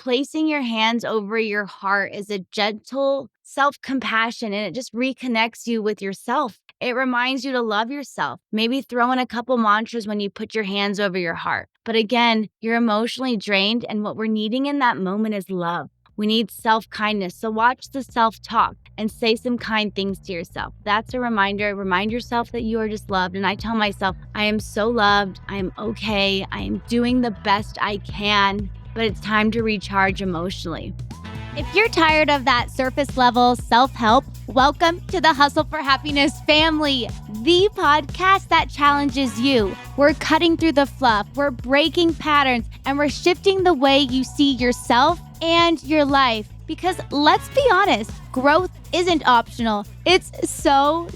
placing your hands over your heart is a gentle self-compassion, and it just reconnects you with yourself. It reminds you to love yourself. Maybe throw in a couple mantras when you put your hands over your heart. But again, you're emotionally drained, and what we're needing in that moment is love. We need self-kindness. So watch the self-talk and say some kind things to yourself. That's a reminder. Remind yourself that you are just loved. And I tell myself, I am so loved. I am okay. I am doing the best I can, but it's time to recharge emotionally. If you're tired of that surface level self-help, welcome to the Hustle for Happiness family, the podcast that challenges you. We're cutting through the fluff, we're breaking patterns, and we're shifting the way you see yourself and your life. Because let's be honest, growth isn't optional. It's so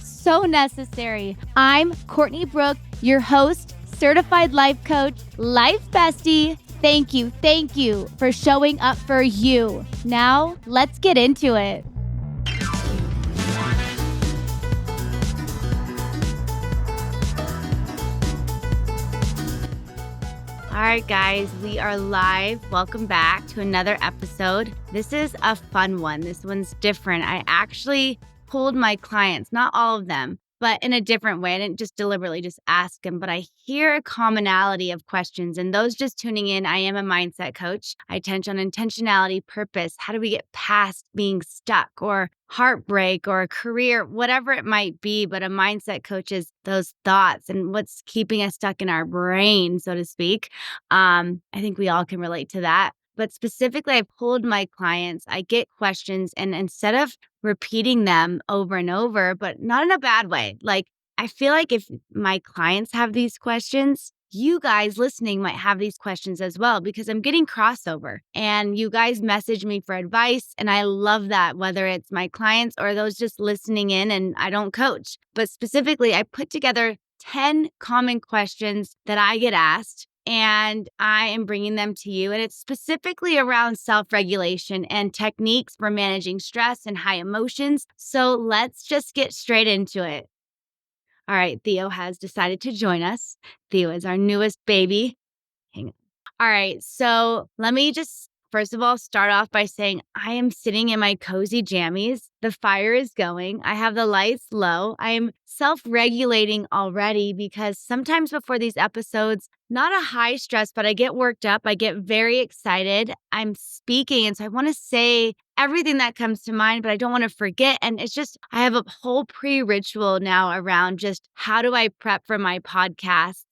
necessary. I'm Courtney Brooke, your host, certified life coach, life bestie. Thank you for showing up for you. Now, let's get into it. All right, guys, we are live. Welcome back to another episode. This is a fun one. This one's different. I actually pulled my clients, not all of them, but in a different way. I didn't just deliberately just ask them, but I hear a commonality of questions. And those just tuning in, I am a mindset coach. I touch on intentionality, purpose. How do we get past being stuck or heartbreak or a career, whatever it might be. But a mindset coach is those thoughts and what's keeping us stuck in our brain, so to speak. I think we all can relate to that. But specifically, I pulled my clients, I get questions, and instead of repeating them over and over, but not in a bad way, like I feel like if my clients have these questions, you guys listening might have these questions as well, because I'm getting crossover and you guys message me for advice. And I love that, whether it's my clients or those just listening in, and I don't coach. But specifically, I put together 10 common questions that I get asked, and I am bringing them to you. And it's specifically around self-regulation and techniques for managing stress and high emotions. So let's just get straight into it. All right, Theo has decided to join us. Theo is our newest baby. Hang on. All right, so let me just first of all start off by saying I am sitting in my cozy jammies. The fire is going. I have the lights low. I am self-regulating already because sometimes before these episodes, not a high stress, but I get worked up. I get very excited. I'm speaking, and so I want to say everything that comes to mind, but I don't want to forget. And it's just, I have a whole pre-ritual now around just how do I prep for my podcasts.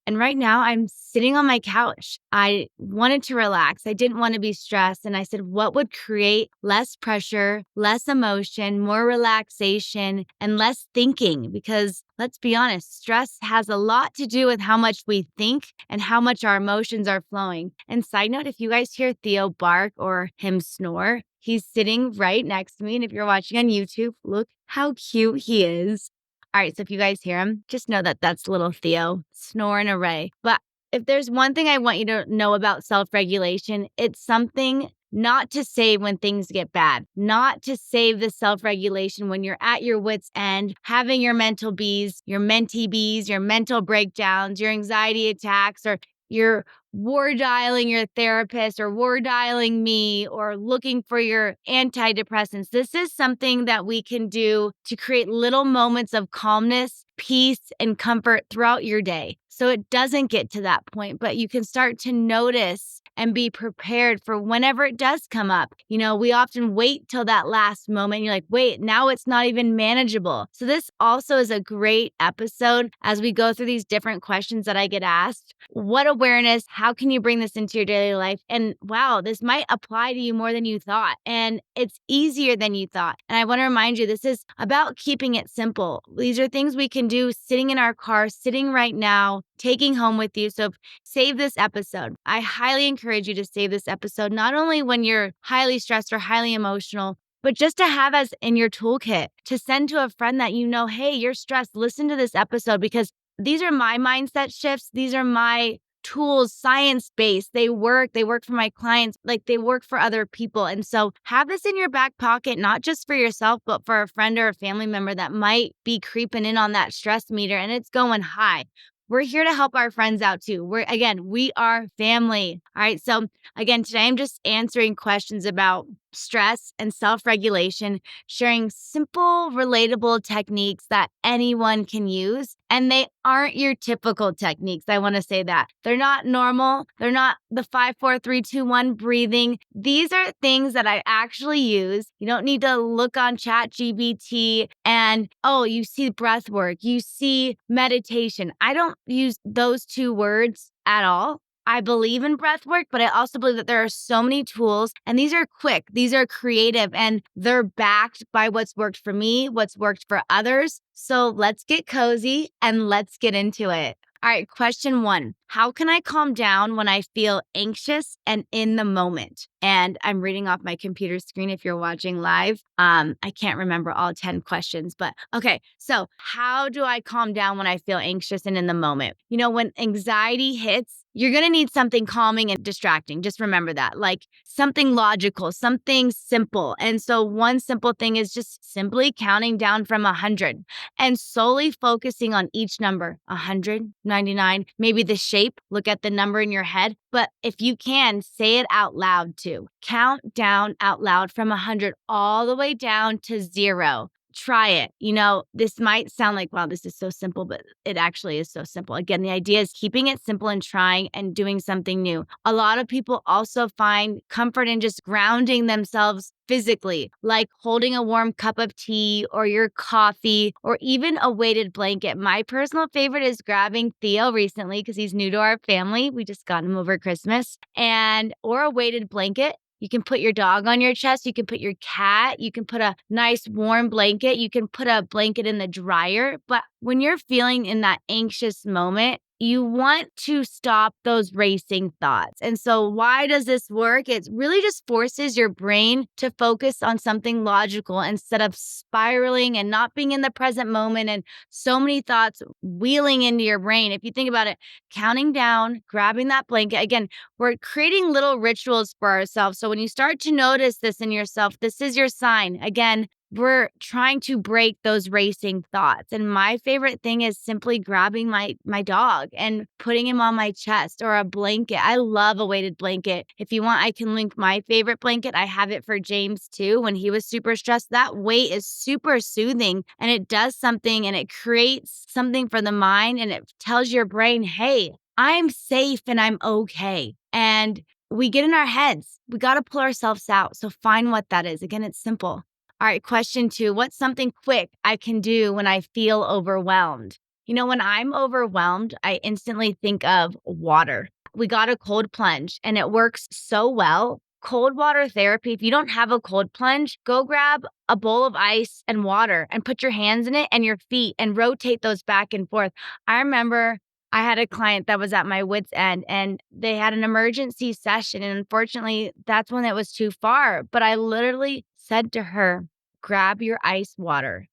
And right now I'm sitting on my couch. I wanted to relax. I didn't want to be stressed. And I said, what would create less pressure, less emotion, more relaxation, and less thinking? Because let's be honest, stress has a lot to do with how much we think and how much our emotions are flowing. And side note, if you guys hear Theo bark or him snore, he's sitting right next to me. And if you're watching on YouTube, look how cute he is. All right, so if you guys hear him, just know that that's little Theo snoring away. But if there's one thing I want you to know about self-regulation, it's something not to save when things get bad, not to save the self-regulation when you're at your wit's end, having your mental bees, your mentee bees, your mental breakdowns, your anxiety attacks, or you're war dialing your therapist or war dialing me or looking for your antidepressants. This is something that we can do to create little moments of calmness, peace, and comfort throughout your day. So it doesn't get to that point, but you can start to notice and be prepared for whenever it does come up. You know, we often wait till that last moment. You're like, wait, now it's not even manageable. So this also is a great episode as we go through these different questions that I get asked. What awareness? How can you bring this into your daily life? And wow, this might apply to you more than you thought. And it's easier than you thought. And I want to remind you, this is about keeping it simple. These are things we can do sitting in our car, sitting right now, taking home with you. So save this episode. I highly encourage you to save this episode, not only when you're highly stressed or highly emotional, but just to have as in your toolkit to send to a friend that you know, hey, you're stressed. Listen to this episode, because these are my mindset shifts. These are my tools, science-based. They work for my clients, like they work for other people. And so have this in your back pocket, not just for yourself, but for a friend or a family member that might be creeping in on that stress meter and it's going high. we're here to help our friends out too. We are family. All right. So again, today I'm just answering questions about stress and self-regulation, sharing simple, relatable techniques that anyone can use. And they aren't your typical techniques. I want to say that. They're not normal. They're not the 5, 4, 3, 2, 1 breathing. These are things that I actually use. You don't need to look on ChatGPT and, oh, you see breath work, you see meditation. I don't use those two words at all. I believe in breath work, but I also believe that there are so many tools and these are quick, these are creative, and they're backed by what's worked for me, what's worked for others. So let's get cozy and let's get into it. All right, question 1. How can I calm down when I feel anxious and in the moment? And I'm reading off my computer screen if you're watching live. I can't remember all 10 questions, but okay. So how do I calm down when I feel anxious and in the moment? You know, when anxiety hits, you're going to need something calming and distracting. Just remember that, like something logical, something simple. And so one simple thing is just simply counting down from 100 and solely focusing on each number, 100, 99, maybe the shape, look at the number in your head. But if you can, say it out loud too. Count down out loud from 100 all the way down to 0. Try it. You know, this might sound like, wow, this is so simple, but it actually is so simple. Again, the idea is keeping it simple and trying and doing something new. A lot of people also find comfort in just grounding themselves physically, like holding a warm cup of tea or your coffee or even a weighted blanket. My personal favorite is grabbing Theo recently because he's new to our family. We just got him over Christmas or a weighted blanket. You can put your dog on your chest. You can put your cat. You can put a nice warm blanket. You can put a blanket in the dryer. But when you're feeling in that anxious moment, you want to stop those racing thoughts. And so why does this work? It really just forces your brain to focus on something logical instead of spiraling and not being in the present moment and so many thoughts wheeling into your brain. If you think about it, counting down, grabbing that blanket, again, we're creating little rituals for ourselves. So when you start to notice this in yourself, this is your sign. Again, we're trying to break those racing thoughts. And my favorite thing is simply grabbing my dog and putting him on my chest or a blanket. I love a weighted blanket. If you want, I can link my favorite blanket. I have it for James too. When he was super stressed, that weight is super soothing and it does something and it creates something for the mind and it tells your brain, hey, I'm safe and I'm okay. And we get in our heads. We got to pull ourselves out. So find what that is. Again, it's simple. All right, question 2. What's something quick I can do when I feel overwhelmed? You know, when I'm overwhelmed, I instantly think of water. We got a cold plunge and it works so well. Cold water therapy, if you don't have a cold plunge, go grab a bowl of ice and water and put your hands in it and your feet and rotate those back and forth. I remember I had a client that was at my wit's end and they had an emergency session. And unfortunately, that's when it was too far. But I literally said to her, grab your ice water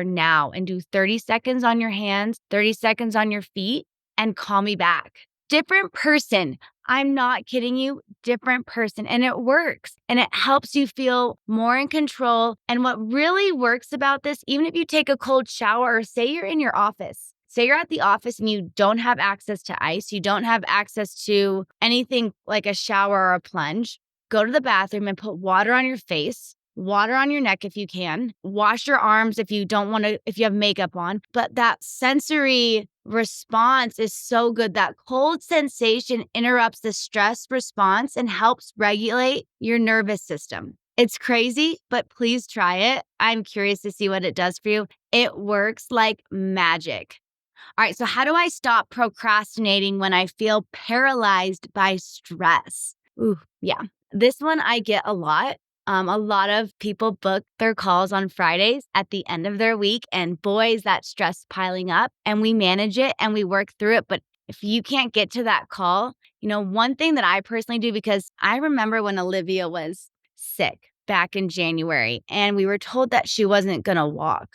now and do 30 seconds on your hands, 30 seconds on your feet and call me back. Different person. I'm not kidding you, different person. And it works and it helps you feel more in control. And what really works about this, even if you take a cold shower or say you're in your office, say you're at the office and you don't have access to ice, you don't have access to anything like a shower or a plunge, go to the bathroom and put water on your face, water on your neck if you can, wash your arms if you don't want to, if you have makeup on. But that sensory response is so good. That cold sensation interrupts the stress response and helps regulate your nervous system. It's crazy, but please try it. I'm curious to see what it does for you. It works like magic. All right, so how do I stop procrastinating when I feel paralyzed by stress? Ooh, yeah. This one I get a lot. A lot of people book their calls on Fridays at the end of their week, and boy, is that stress piling up, and we manage it and we work through it. But if you can't get to that call, you know, one thing that I personally do, because I remember when Olivia was sick back in January, and we were told that she wasn't going to walk.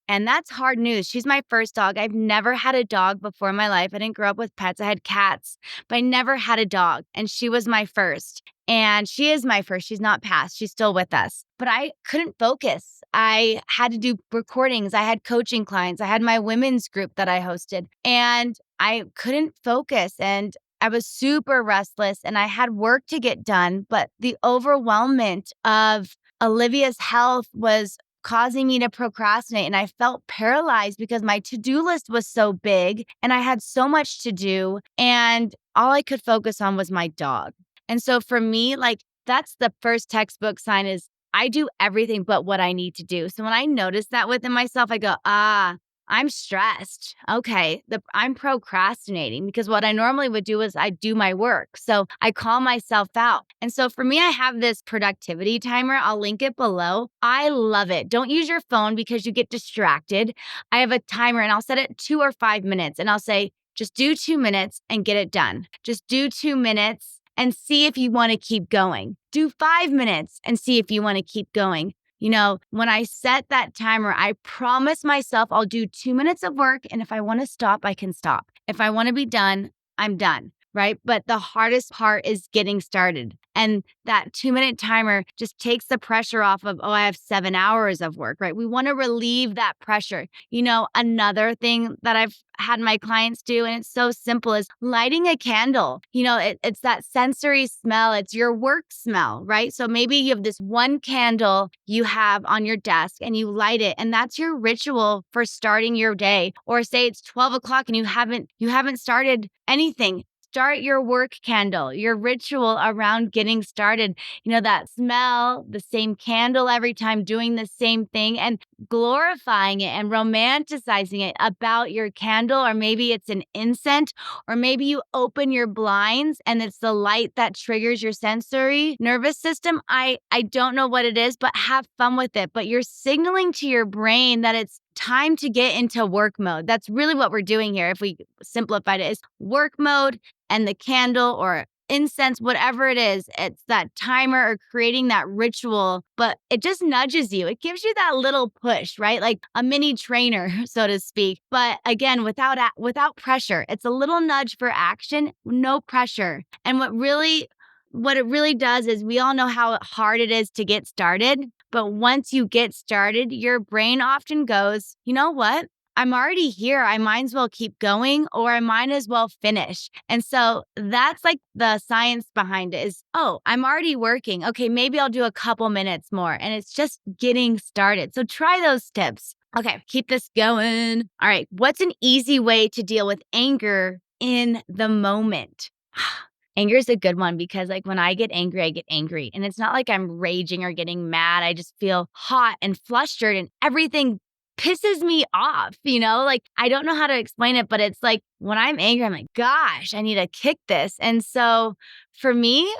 And that's hard news. She's my first dog. I've never had a dog before in my life. I didn't grow up with pets. I had cats, but I never had a dog. And she was my first. And she is my first. She's not passed. She's still with us. But I couldn't focus. I had to do recordings. I had coaching clients. I had my women's group that I hosted. And I couldn't focus. And I was super restless and I had work to get done. But the overwhelmment of Olivia's health was causing me to procrastinate. And I felt paralyzed because my to-do list was so big and I had so much to do. And all I could focus on was my dog. And so for me, like that's the first textbook sign is I do everything but what I need to do. So when I notice that within myself, I go, I'm stressed. Okay, I'm procrastinating because what I normally would do is I do my work. So I call myself out. And so for me, I have this productivity timer. I'll link it below. I love it. Don't use your phone because you get distracted. I have a timer and I'll set it 2 or 5 minutes and I'll say, just do 2 minutes and get it done. Just do 2 minutes and see if you want to keep going. Do 5 minutes and see if you want to keep going. You know, when I set that timer, I promise myself I'll do 2 minutes of work. And if I want to stop, I can stop. If I want to be done, I'm done. Right. But the hardest part is getting started. And that 2 minute timer just takes the pressure off of, I have 7 hours of work, right? We want to relieve that pressure. You know, another thing that I've had my clients do, and it's so simple, is lighting a candle. You know, it's that sensory smell. It's your work smell, right? So maybe you have this one candle you have on your desk and you light it, and that's your ritual for starting your day. Or say it's 12 o'clock and you haven't started anything. Start your work candle, your ritual around getting started. You know, that smell, the same candle every time, doing the same thing and glorifying it and romanticizing it about your candle. Or maybe it's an incense, or maybe you open your blinds and it's the light that triggers your sensory nervous system. I don't know what it is, but have fun with it. But you're signaling to your brain that it's time to get into work mode. That's really what we're doing here. If we simplified it, is work mode and the candle or incense, whatever it is, it's that timer or creating that ritual, but it just nudges you. It gives you that little push, right? Like a mini trainer, so to speak. But again, without pressure, it's a little nudge for action, no pressure. And what it really does is we all know how hard it is to get started. But once you get started, your brain often goes, you know what? I'm already here. I might as well keep going, or I might as well finish. And so that's like the science behind it is, I'm already working. Okay, maybe I'll do a couple minutes more. And it's just getting started. So try those tips. Okay, keep this going. All right, what's an easy way to deal with anger in the moment? Anger is a good one because like when I get angry, I get angry. And it's not like I'm raging or getting mad. I just feel hot and flustered and everything pisses me off, you know? Like I don't know how to explain it, but it's like when I'm angry, I'm like, gosh, I need to kick this. And so for me,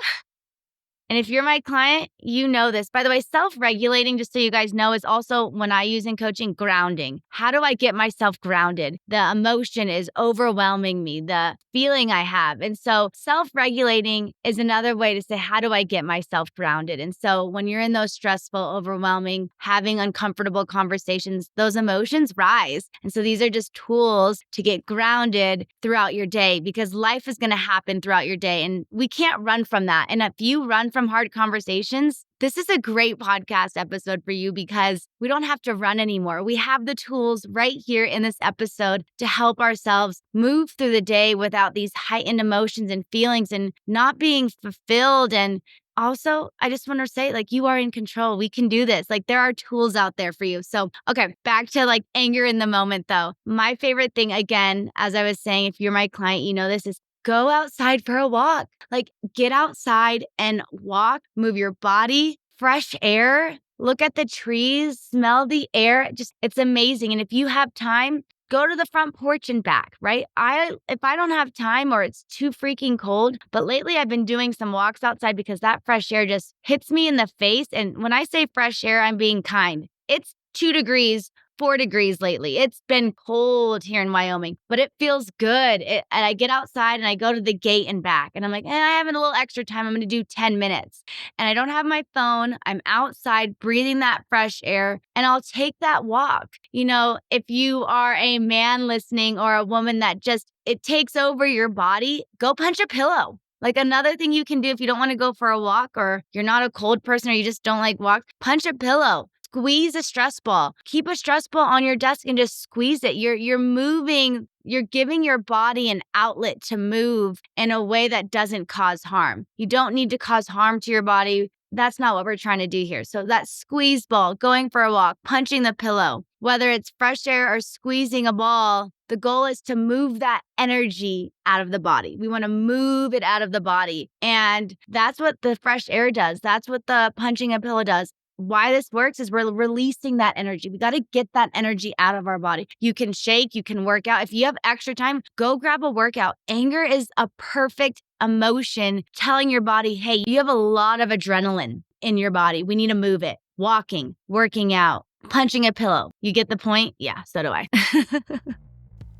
and if you're my client, you know this. By the way, self-regulating, just so you guys know, is also when I use in coaching, grounding. How do I get myself grounded? The emotion is overwhelming me, the feeling I have. And so self-regulating is another way to say, how do I get myself grounded? And so when you're in those stressful, overwhelming, having uncomfortable conversations, those emotions rise. And so these are just tools to get grounded throughout your day because life is going to happen throughout your day. And we can't run from that. And if you run from hard conversations, this is a great podcast episode for you because we don't have to run anymore. We have the tools right here in this episode to help ourselves move through the day without these heightened emotions and feelings and not being fulfilled. And also, I just want to say, like, you are in control. We can do this. Like, there are tools out there for you. So, okay, back to like anger in the moment, though. My favorite thing, again, as I was saying, if you're my client, you know this is go outside for a walk. Like get outside and walk, move your body, fresh air, look at the trees, smell the air. It's amazing. And if you have time, go to the front porch and back, right? If I don't have time or it's too freaking cold, but lately I've been doing some walks outside because that fresh air just hits me in the face. And when I say fresh air, I'm being kind. It's 2 degrees, 4 degrees lately. It's been cold here in Wyoming, but it feels good. And I get outside and I go to the gate and back. And I'm like, I have a little extra time. I'm going to do 10 minutes. And I don't have my phone. I'm outside breathing that fresh air and I'll take that walk. You know, if you are a man listening or a woman that just, it takes over your body, go punch a pillow. Like another thing you can do if you don't want to go for a walk or you're not a cold person or you just don't like walk, punch a pillow. Squeeze a stress ball. Keep a stress ball on your desk and just squeeze it. You're moving, you're giving your body an outlet to move in a way that doesn't cause harm. You don't need to cause harm to your body. That's not what we're trying to do here. So that squeeze ball, going for a walk, punching the pillow, whether it's fresh air or squeezing a ball, the goal is to move that energy out of the body. We want to move it out of the body. And that's what the fresh air does. That's what the punching a pillow does. Why this works is we're releasing that energy. We got to get that energy out of our body. You can shake, you can work out. If you have extra time, go grab a workout. Anger is a perfect emotion telling your body, hey, you have a lot of adrenaline in your body. We need to move it. Walking, working out, punching a pillow. You get the point? Yeah, so do I.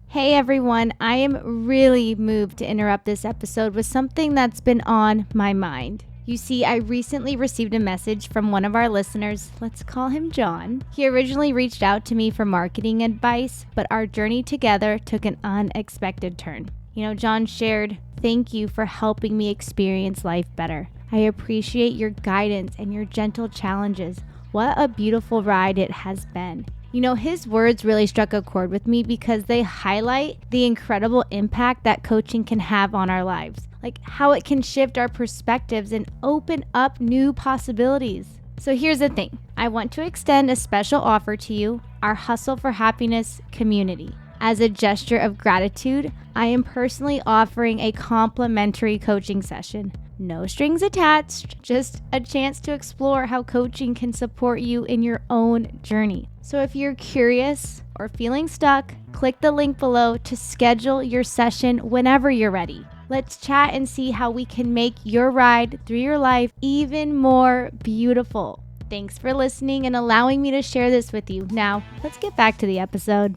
Hey everyone, I am really moved to interrupt this episode with something that's been on my mind. You see, I recently received a message from one of our listeners. Let's call him John. He originally reached out to me for marketing advice, but our journey together took an unexpected turn. John shared, "Thank you for helping me experience life better. I appreciate your guidance and your gentle challenges. What a beautiful ride it has been." His words really struck a chord with me because they highlight the incredible impact that coaching can have on our lives, like how it can shift our perspectives and open up new possibilities. So here's the thing. I want to extend a special offer to you, our Hustle for Happiness community. As a gesture of gratitude, I am personally offering a complimentary coaching session. No strings attached, just a chance to explore how coaching can support you in your own journey. So if you're curious or feeling stuck, click the link below to schedule your session whenever you're ready. Let's chat and see how we can make your ride through your life even more beautiful. Thanks for listening and allowing me to share this with you. Now, let's get back to the episode.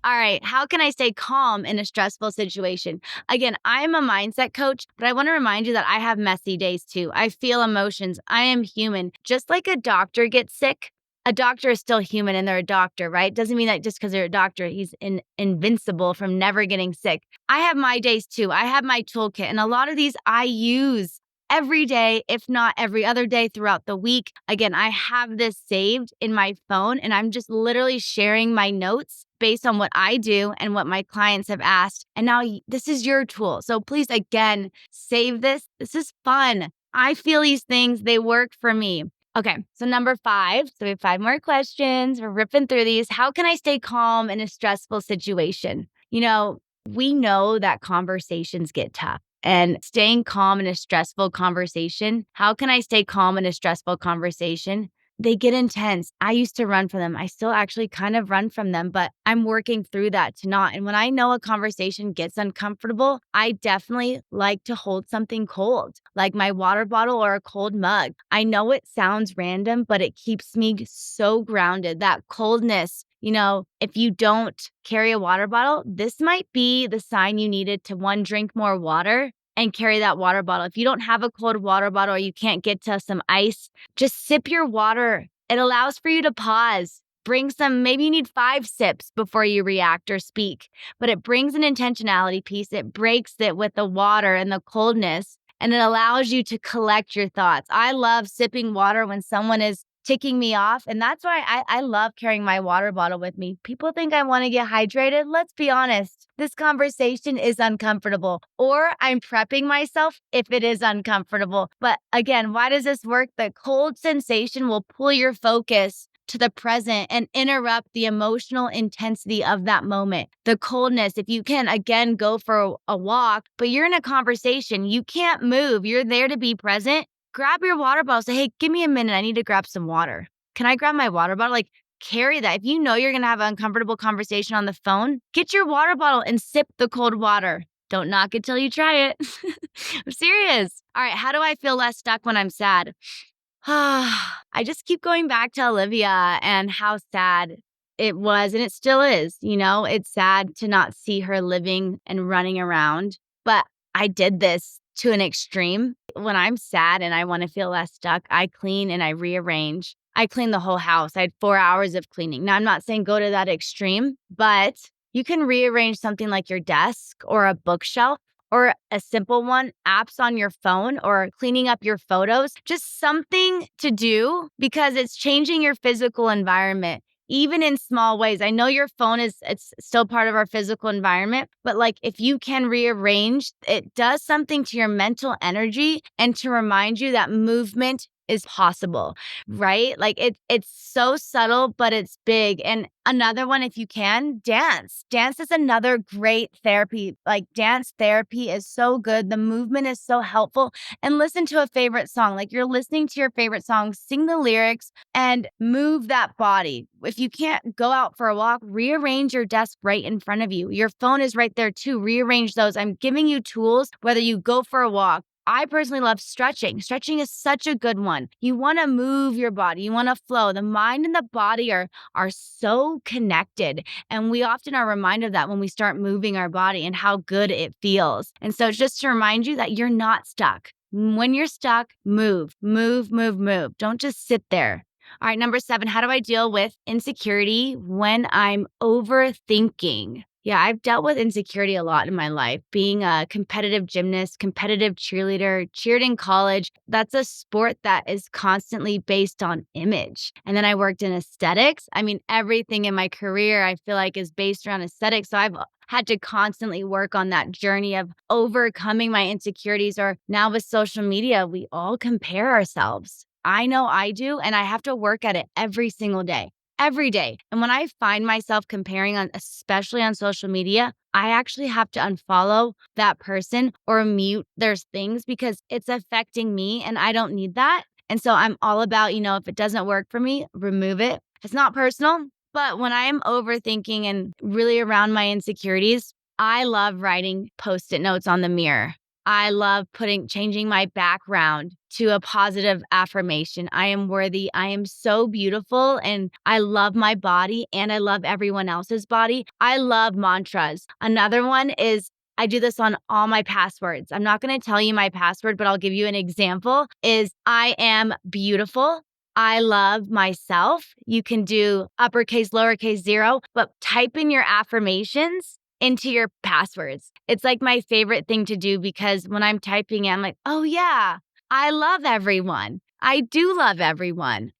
All right, how can I stay calm in a stressful situation? Again, I'm a mindset coach, but I want to remind you that I have messy days too. I feel emotions. I am human. Just like a doctor gets sick, a doctor is still human and they're a doctor, right? Doesn't mean that just because they're a doctor, he's invincible from never getting sick. I have my days too. I have my toolkit, and a lot of these I use every day, if not every other day throughout the week. Again, I have this saved in my phone and I'm just literally sharing my notes based on what I do and what my clients have asked. And now this is your tool. So please, again, save this. This is fun. I feel these things. They work for me. Okay, so number 5. So we have 5 more questions. We're ripping through these. How can I stay calm in a stressful situation? We know that conversations get tough. And staying calm in a stressful conversation. How can I stay calm in a stressful conversation? They get intense. I used to run from them. I still actually kind of run from them, but I'm working through that to not. And when I know a conversation gets uncomfortable, I definitely like to hold something cold, like my water bottle or a cold mug. I know it sounds random, but it keeps me so grounded. That coldness, if you don't carry a water bottle, this might be the sign you needed to drink more water and carry that water bottle. If you don't have a cold water bottle or you can't get to some ice, just sip your water. It allows for you to pause. Maybe you need 5 sips before you react or speak, but it brings an intentionality piece. It breaks it with the water and the coldness, and it allows you to collect your thoughts. I love sipping water when someone is ticking me off. And that's why I love carrying my water bottle with me. People think I want to get hydrated. Let's be honest. This conversation is uncomfortable, or I'm prepping myself if it is uncomfortable. But again, why does this work? The cold sensation will pull your focus to the present and interrupt the emotional intensity of that moment. The coldness, if you can, again, go for a walk, but you're in a conversation, you can't move. You're there to be present. Grab your water bottle. Say, hey, give me a minute. I need to grab some water. Can I grab my water bottle? Carry that. If you know you're going to have an uncomfortable conversation on the phone, get your water bottle and sip the cold water. Don't knock it till you try it. I'm serious. All right. How do I feel less stuck when I'm sad? I just keep going back to Olivia and how sad it was. And it still is. It's sad to not see her living and running around. But I did this to an extreme. When I'm sad and I want to feel less stuck, I clean and I rearrange. I clean the whole house. I had 4 hours of cleaning. Now, I'm not saying go to that extreme, but you can rearrange something like your desk or a bookshelf or a simple one, apps on your phone or cleaning up your photos, just something to do because it's changing your physical environment. Even in small ways. I know your phone it's still part of our physical environment, but like if you can rearrange, it does something to your mental energy and to remind you that movement is possible, right? Like it's so subtle, but it's big. And another one, if you can, dance. Dance is another great therapy. Like dance therapy is so good. The movement is so helpful. And listen to a favorite song. Like you're listening to your favorite song, sing the lyrics and move that body. If you can't go out for a walk, rearrange your desk right in front of you. Your phone is right there too. Rearrange those. I'm giving you tools, whether you go for a walk. I personally love stretching. Stretching is such a good one. You want to move your body. You want to flow. The mind and the body are so connected. And we often are reminded of that when we start moving our body and how good it feels. And so it's just to remind you that you're not stuck. When you're stuck, move, move, move, move. Don't just sit there. All right, number 7, how do I deal with insecurity when I'm overthinking? Yeah, I've dealt with insecurity a lot in my life. Being a competitive gymnast, competitive cheerleader, cheered in college, that's a sport that is constantly based on image. And then I worked in aesthetics. I mean, everything in my career I feel like is based around aesthetics. So I've had to constantly work on that journey of overcoming my insecurities. Or now with social media, we all compare ourselves. I know I do, and I have to work at it every single day. Every day. And when I find myself comparing on, especially on social media, I actually have to unfollow that person or mute their things because it's affecting me and I don't need that. And so I'm all about, if it doesn't work for me, remove it. It's not personal, but when I am overthinking and really around my insecurities, I love writing post-it notes on the mirror. I love changing my background to a positive affirmation. I am worthy. I am so beautiful and I love my body and I love everyone else's body. I love mantras. Another one is I do this on all my passwords. I'm not going to tell you my password, but I'll give you an example is I am beautiful. I love myself. You can do uppercase, lowercase, 0, but type in your affirmations into your passwords. It's like my favorite thing to do because when I'm typing it, I'm like, oh yeah, I love everyone. I do love everyone.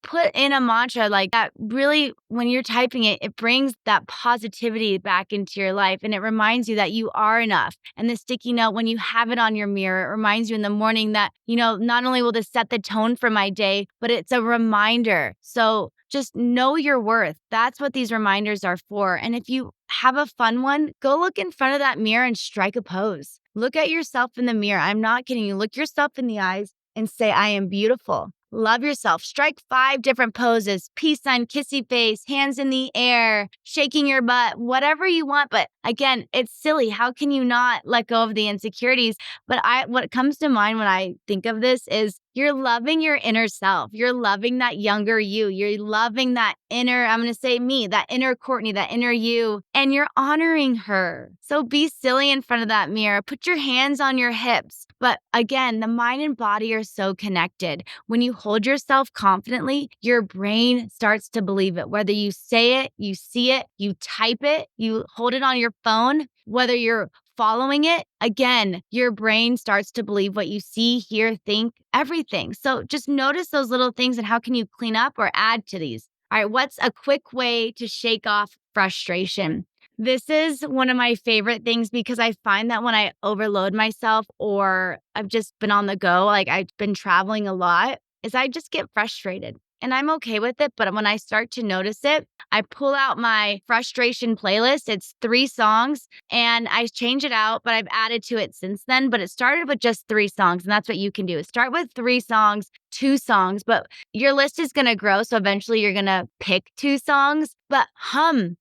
Put in a mantra like that. Really, when you're typing it, it brings that positivity back into your life and it reminds you that you are enough. And the sticky note, when you have it on your mirror, it reminds you in the morning that, not only will this set the tone for my day, but it's a reminder. So just know your worth. That's what these reminders are for. And if you have a fun one, go look in front of that mirror and strike a pose. Look at yourself in the mirror. I'm not kidding you. Look yourself in the eyes and say, I am beautiful. Love yourself. Strike 5 different poses, peace sign, kissy face, hands in the air, shaking your butt, whatever you want. But again, it's silly. How can you not let go of the insecurities? But what comes to mind when I think of this is you're loving your inner self. You're loving that younger you. You're loving that inner, I'm going to say me, that inner Courtney, that inner you, and you're honoring her. So be silly in front of that mirror. Put your hands on your hips. But again, the mind and body are so connected. When you hold yourself confidently, your brain starts to believe it. Whether you say it, you see it, you type it, you hold it on your phone, whether you're following it, again, your brain starts to believe what you see, hear, think, everything. So just notice those little things and how can you clean up or add to these? All right, what's a quick way to shake off frustration? This is one of my favorite things because I find that when I overload myself or I've just been on the go, like I've been traveling a lot, is I just get frustrated. And I'm okay with it. But when I start to notice it, I pull out my frustration playlist. It's 3 songs and I change it out, but I've added to it since then. But it started with just 3 songs. And that's what you can do is start with 3 songs, 2 songs, but your list is going to grow. So eventually you're going to pick 2 songs, but hum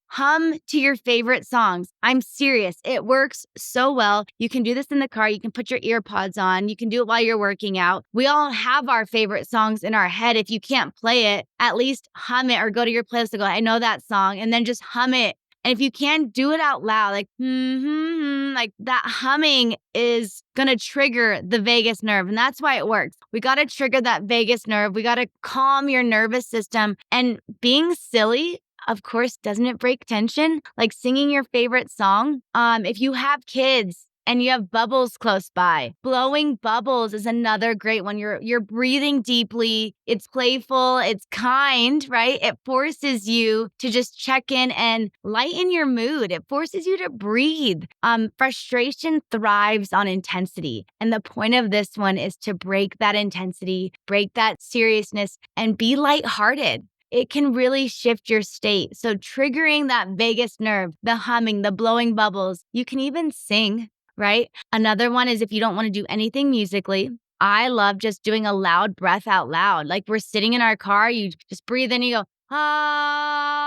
to your favorite songs. I'm serious. It works so well. You can do this in the car. You can put your ear pods on. You can do it while you're working out. We all have our favorite songs in our head. If you can't play it, at least hum it or go to your playlist and go, I know that song. And then just hum it. And if you can, do it out loud, like, like that humming is going to trigger the vagus nerve. And that's why it works. We got to trigger that vagus nerve. We got to calm your nervous system. And being silly, of course, doesn't it break tension? Like singing your favorite song. If you have kids, and you have bubbles close by. Blowing bubbles is another great one. You're breathing deeply. It's playful. It's kind, right? It forces you to just check in and lighten your mood. It forces you to breathe. Frustration thrives on intensity. And the point of this one is to break that intensity, break that seriousness, and be lighthearted. It can really shift your state. So triggering that vagus nerve, the humming, the blowing bubbles, you can even sing, right? Another one is if you don't want to do anything musically, I love just doing a loud breath out loud. Like we're sitting in our car, you just breathe in, you go, ah,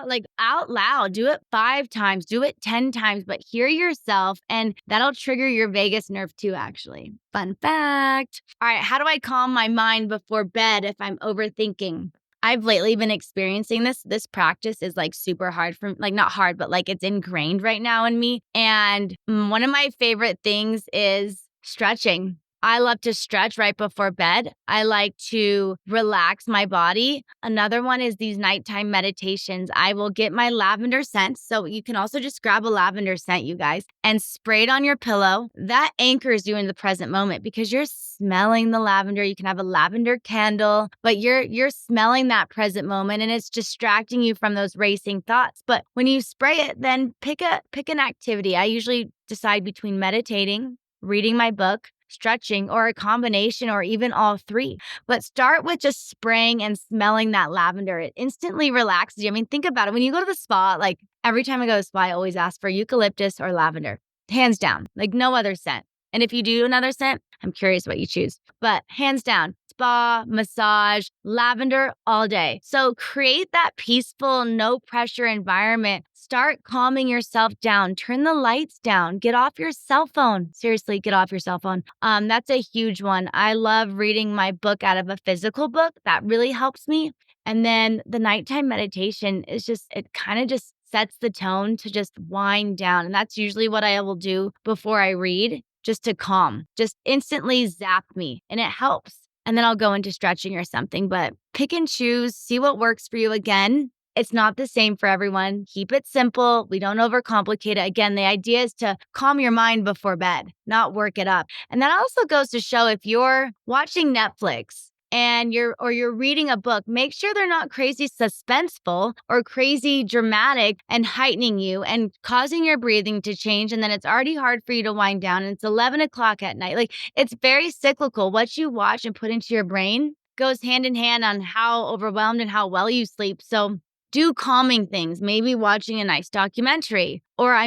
like out loud. Do it 5 times, do it 10 times, but hear yourself, and that'll trigger your vagus nerve too, actually. Fun fact. All right, how do I calm my mind before bed if I'm overthinking? I've lately been experiencing this. This practice is like super hard for, like not hard, but like it's ingrained right now in me. And one of my favorite things is stretching. I love to stretch right before bed. I like to relax my body. Another one is these nighttime meditations. I will get my lavender scent. So you can also just grab a lavender scent, you guys, and spray it on your pillow. That anchors you in the present moment because you're smelling the lavender. You can have a lavender candle, but you're smelling that present moment, and it's distracting you from those racing thoughts. But when you spray it, then pick an activity. I usually decide between meditating, reading my book, stretching, or a combination, or even all 3. But start with just spraying and smelling that lavender. It instantly relaxes you. I mean, think about it. When you go to the spa, like every time I go to the spa, I always ask for eucalyptus or lavender. Hands down, like no other scent. And if you do another scent, I'm curious what you choose. But hands down, spa, massage, lavender all day. So create that peaceful, no pressure environment. Start calming yourself down. Turn the lights down. Get off your cell phone. Seriously, get off your cell phone. That's a huge one. I love reading my book out of a physical book. That really helps me. And then the nighttime meditation is just, it kind of just sets the tone to just wind down. And that's usually what I will do before I read, just to calm, just instantly zap me. And it helps. And then I'll go into stretching or something, but pick and choose, see what works for you. Again, it's not the same for everyone. Keep it simple. We don't overcomplicate it. Again, the idea is to calm your mind before bed, not work it up. And that also goes to show if you're watching Netflix and you're reading a book, make sure they're not crazy suspenseful or crazy dramatic and heightening you and causing your breathing to change. And then it's already hard for you to wind down, and it's 11 o'clock at night. Like, it's very cyclical. What you watch and put into your brain goes hand in hand on how overwhelmed and how well you sleep. So do calming things, maybe watching a nice documentary, or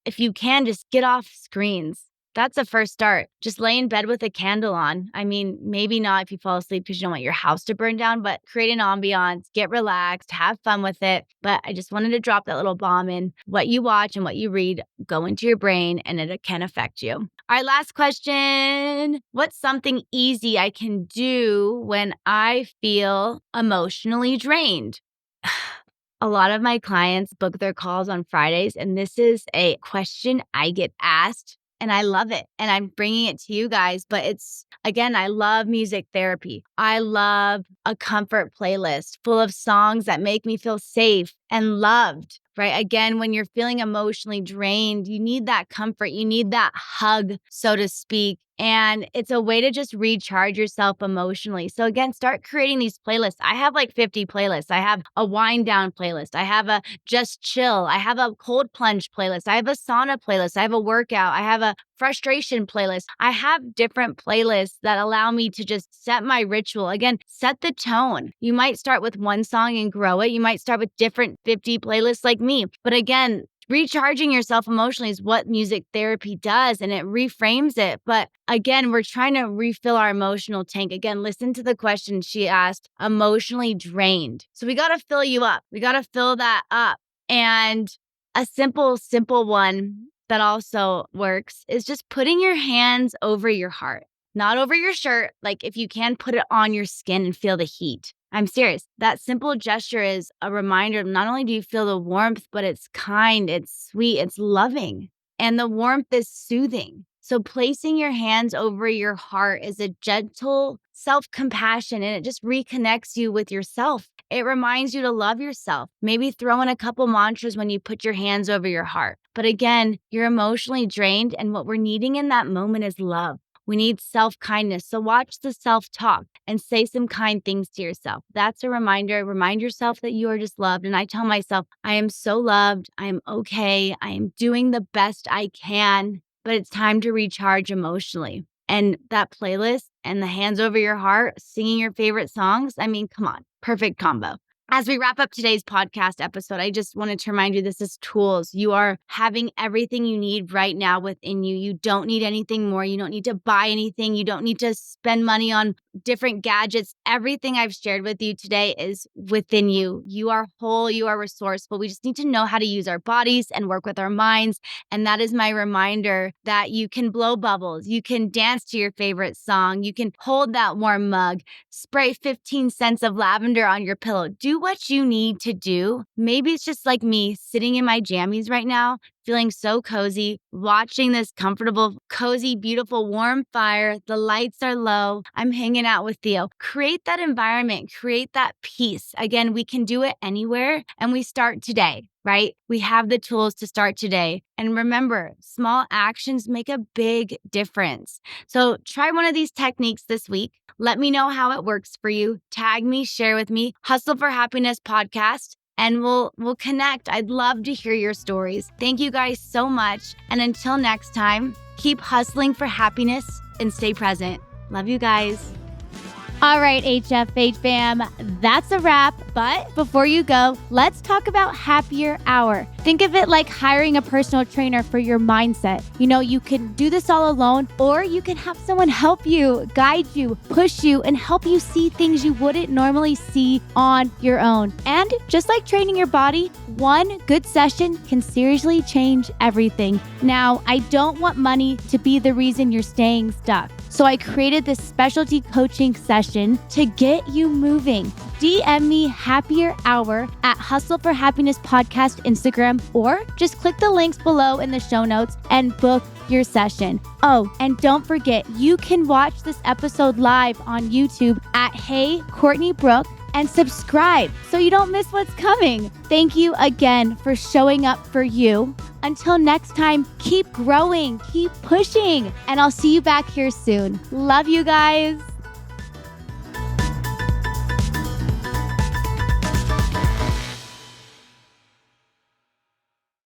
if you can, just get off screens. That's a first start. Just lay in bed with a candle on. Maybe not if you fall asleep because you don't want your house to burn down, but create an ambiance, get relaxed, have fun with it. But I just wanted to drop that little bomb in. What you watch and what you read go into your brain, and it can affect you. All right, last question. What's something easy I can do when I feel emotionally drained? A lot of my clients book their calls on Fridays, and this is a question I get asked. And I love it. And I'm bringing it to you guys. But I love music therapy. I love a comfort playlist full of songs that make me feel safe and loved, right? Again, when you're feeling emotionally drained, you need that comfort. You need that hug, so to speak. And it's a way to just recharge yourself emotionally. So again, start creating these playlists. I have like 50 playlists. I have a wind down playlist. I have a just chill. I have a cold plunge playlist. I have a sauna playlist. I have a workout. I have a frustration playlist. I have different playlists that allow me to just set my ritual. Again, set the tone. You might start with one song and grow it. You might start with different 50 playlists like me. But again, recharging yourself emotionally is what music therapy does, and it reframes it. But again, we're trying to refill our emotional tank. Again, listen to the question she asked, emotionally drained. So we got to fill you up. We got to fill that up. And a simple one that also works is just putting your hands over your heart, not over your shirt. Like, if you can, put it on your skin and feel the heat. I'm serious. That simple gesture is a reminder. Not only do you feel the warmth, but it's kind, it's sweet, it's loving. And the warmth is soothing. So placing your hands over your heart is a gentle self-compassion, and it just reconnects you with yourself. It reminds you to love yourself. Maybe throw in a couple mantras when you put your hands over your heart. But again, you're emotionally drained, and what we're needing in that moment is love. We need self-kindness. So watch the self-talk and say some kind things to yourself. That's a reminder. Remind yourself that you are just loved. And I tell myself, I am so loved. I am okay. I am doing the best I can, but it's time to recharge emotionally. And that playlist and the hands over your heart, singing your favorite songs, I mean, come on, perfect combo. As we wrap up today's podcast episode, I just wanted to remind you this is tools. You are having everything you need right now within you. You don't need anything more. You don't need to buy anything. You don't need to spend money on different gadgets. Everything I've shared with you today is within you. You are whole. You are resourceful. We just need to know how to use our bodies and work with our minds. And that is my reminder that you can blow bubbles. You can dance to your favorite song. You can hold that warm mug, spray 15 cents of lavender on your pillow. Do what you need to do. Maybe it's just like me sitting in my jammies right now, feeling so cozy, watching this comfortable, cozy, beautiful, warm fire. The lights are low. I'm hanging out with Theo. Create that environment, create that peace. Again, we can do it anywhere, and we start today, right? We have the tools to start today. And remember, small actions make a big difference. So try one of these techniques this week. Let me know how it works for you. Tag me, share with me, Hustle for Happiness podcast, and we'll connect. I'd love to hear your stories. Thank you guys so much. And until next time, keep hustling for happiness and stay present. Love you guys. All right, HFH fam, that's a wrap. But before you go, let's talk about Happier Hour. Think of it like hiring a personal trainer for your mindset. You know, you can do this all alone, or you can have someone help you, guide you, push you, and help you see things you wouldn't normally see on your own. And just like training your body, one good session can seriously change everything. Now, I don't want money to be the reason you're staying stuck. So I created this specialty coaching session to get you moving. DM me Happier Hour at Hustle for Happiness Podcast Instagram, or just click the links below in the show notes and book your session. Oh, and don't forget, you can watch this episode live on YouTube at Hey Courtney Brooke and subscribe so you don't miss what's coming. Thank you again for showing up for you. Until next time, keep growing, keep pushing, and I'll see you back here soon. Love you guys.